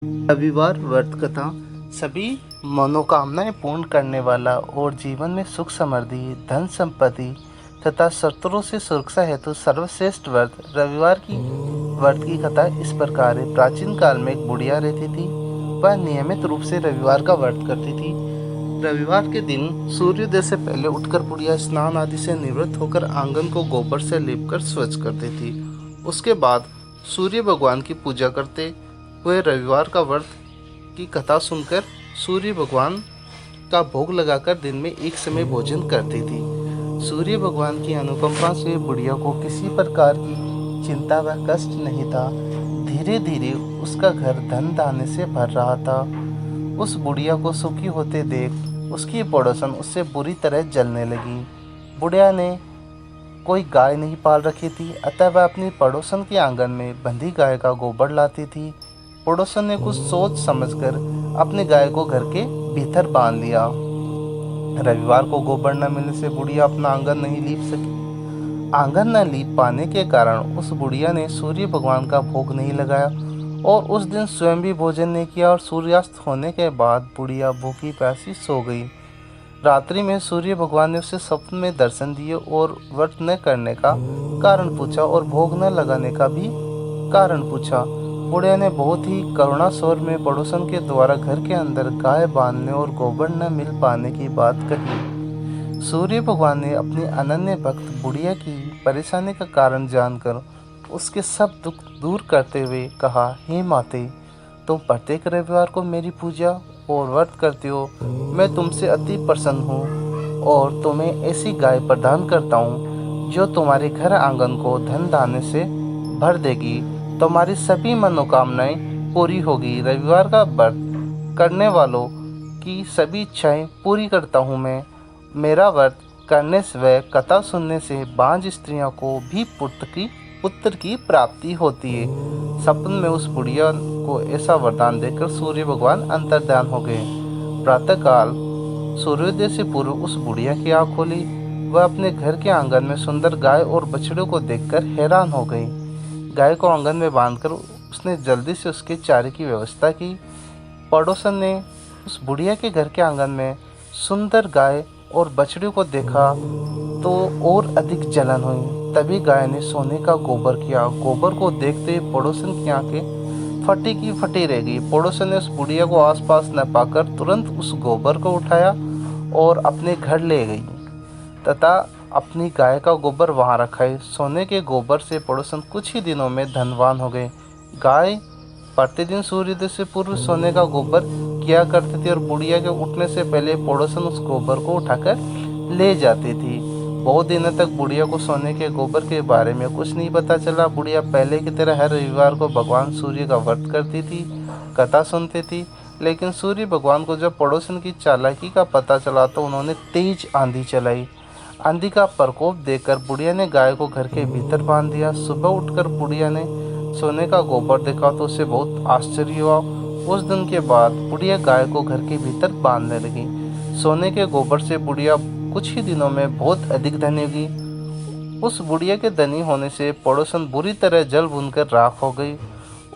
रविवार व्रत कथा सभी मनोकामनाएं पूर्ण करने वाला और जीवन में सुख समृद्धि, धन संपत्ति तथा शत्रुओं से सुरक्षा हेतु सर्वश्रेष्ठ व्रत रविवार की व्रत की कथा इस प्रकार है। प्राचीन काल में एक बुढ़िया रहती थी। वह नियमित रूप से रविवार का व्रत करती थी। रविवार के दिन सूर्योदय से पहले उठकर बुढ़िया स्नान आदि से निवृत्त होकर आंगन को गोबर से लीपकर स्वच्छ करती थी। उसके बाद सूर्य भगवान की पूजा करते हुए रविवार का व्रत की कथा सुनकर सूर्य भगवान का भोग लगाकर दिन में एक समय भोजन करती थी। सूर्य भगवान की अनुकंपा से बुढ़िया को किसी प्रकार की चिंता व कष्ट नहीं था। धीरे धीरे उसका घर धन धान्य से भर रहा था। उस बुढ़िया को सुखी होते देख उसकी पड़ोसन उससे बुरी तरह जलने लगी। बुढ़िया ने कोई गाय नहीं पाल रखी थी, अतः वह अपनी पड़ोसन के आंगन में बंधी गाय का गोबर लाती थी। पड़ोसन ने कुछ सोच समझकर अपनी गाय को घर के भीतर बांध लिया। रविवार को गोबर न मिलने से बुढ़िया अपना आंगन नहीं लीप सकी। आंगन न लीप पाने के कारण उस बुढ़िया ने सूर्य भगवान का भोग नहीं लगाया और उस दिन स्वयं भी भोजन नहीं किया और सूर्यास्त होने के बाद बुढ़िया भूखी प्यासी सो गई। रात्रि में सूर्य भगवान ने उसे स्वप्न में दर्शन दिए और व्रत न करने का कारण पूछा और भोग न लगाने का भी कारण पूछा। बुढ़िया ने बहुत ही करुणा स्वर में पड़ोसन के द्वारा घर के अंदर गाय बांधने और गोबर न मिल पाने की बात कही। सूर्य भगवान ने अपनी अनन्य भक्त बुढ़िया की परेशानी का कारण जानकर उसके सब दुख दूर करते हुए कहा, हे माते, तुम प्रत्येक रविवार को मेरी पूजा और व्रत करते हो। मैं तुमसे अति प्रसन्न हूँ और तुम्हें ऐसी गाय प्रदान करता हूँ जो तुम्हारे घर आंगन को धन धान्य से भर देगी। तुम्हारी सभी मनोकामनाएं पूरी होगी। रविवार का व्रत करने वालों की सभी इच्छाएं पूरी करता हूँ मैं। मेरा व्रत करने से व कथा सुनने से बांझ स्त्रियों को भी पुत्र की प्राप्ति होती है। सपन में उस बुढ़िया को ऐसा वरदान देकर सूर्य भगवान अंतर्ध्यान हो गए। प्रातःकाल सूर्योदय से पूर्व उस बुढ़िया की आँख खोली। वह अपने घर के आंगन में सुंदर गाय और बछड़े को देखकर हैरान हो गई। गाय को आंगन में बांधकर उसने जल्दी से उसके चारे की व्यवस्था की। पड़ोसन ने उस बुढ़िया के घर के आंगन में सुंदर गाय और बछड़े को देखा तो और अधिक जलन हुई। तभी गाय ने सोने का गोबर किया। गोबर को देखते ही पड़ोसन की आंखें फटी की फटी रह गई। पड़ोसन ने उस बुढ़िया को आसपास न पाकर तुरंत उस गोबर को उठाया और अपने घर ले गई तथा अपनी गाय का गोबर वहां रखा है। सोने के गोबर से पड़ोसन कुछ ही दिनों में धनवान हो गए। गाय प्रतिदिन सूर्योदय से पूर्व सोने का गोबर किया करती थी और बुढ़िया के उठने से पहले पड़ोसन उस गोबर को उठाकर ले जाती थी। बहुत दिनों तक बुढ़िया को सोने के गोबर के बारे में कुछ नहीं पता चला। बुढ़िया पहले की तरह हर रविवार को भगवान सूर्य का व्रत करती थी, कथा सुनती थी। लेकिन सूर्य भगवान को जब पड़ोसन की चालाकी का पता चला तो उन्होंने तेज आंधी चलाई। आंधी का प्रकोप देखकर बुढ़िया ने गाय को घर के भीतर बांध दिया। सुबह उठकर बुढ़िया ने सोने का गोबर देखा तो उसे बहुत आश्चर्य हुआ। उस दिन के बाद बुढ़िया गाय को घर के भीतर बांधने लगी। सोने के गोबर से बुढ़िया कुछ ही दिनों में बहुत अधिक धनी होगी। उस बुढ़िया के धनी होने से पड़ोसन बुरी तरह जल भूनकर राख हो गई।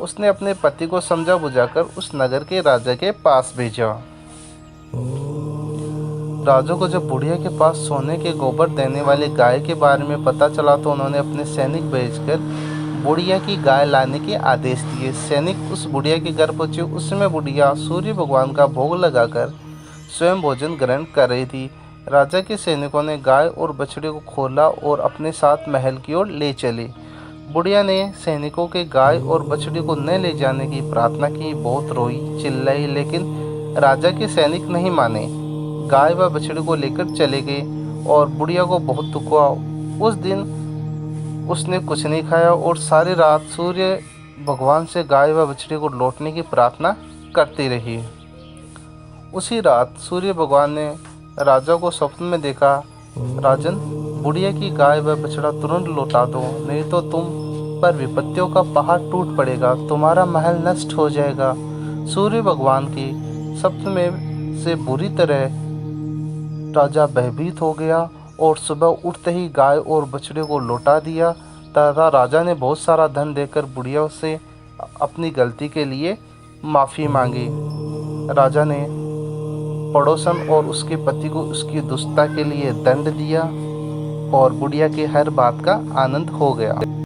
उसने अपने पति को समझा बुझाकर उस नगर के राजा के पास भेजा। राजा को जब बुढ़िया के पास सोने के गोबर देने वाली गाय के बारे में पता चला तो उन्होंने अपने सैनिक भेजकर बुढ़िया की गाय लाने के आदेश दिए। सैनिक उस बुढ़िया के घर पहुंचे। उस समय बुढ़िया सूर्य भगवान का भोग लगाकर स्वयं भोजन ग्रहण कर रही थी। राजा के सैनिकों ने गाय और बछड़े को खोला और अपने साथ महल की ओर ले चले। बुढ़िया ने सैनिकों के गाय और बछड़े को न ले जाने की प्रार्थना की। बहुत रोई चिल्लाई, लेकिन राजा के सैनिक नहीं माने। गाय व बछड़े को लेकर चले गए और बुढ़िया को बहुत दुख हुआ। उस दिन उसने कुछ नहीं खाया और सारी रात सूर्य भगवान से गाय व बछड़े को लौटने की प्रार्थना करती रही। उसी रात सूर्य भगवान ने राजा को स्वप्न में देखा, राजन, बुढ़िया की गाय व बछड़ा तुरंत लौटा दो, नहीं तो तुम पर विपत्तियों का पहाड़ टूट पड़ेगा, तुम्हारा महल नष्ट हो जाएगा। सूर्य भगवान की स्वप्न में से बुरी तरह राजा भयभीत हो गया और सुबह उठते ही गाय और बछड़े को लौटा दिया तथा राजा ने बहुत सारा धन देकर बुढ़िया से अपनी गलती के लिए माफ़ी मांगी। राजा ने पड़ोसन और उसके पति को उसकी दुष्टता के लिए दंड दिया और बुढ़िया की हर बात का आनंद हो गया।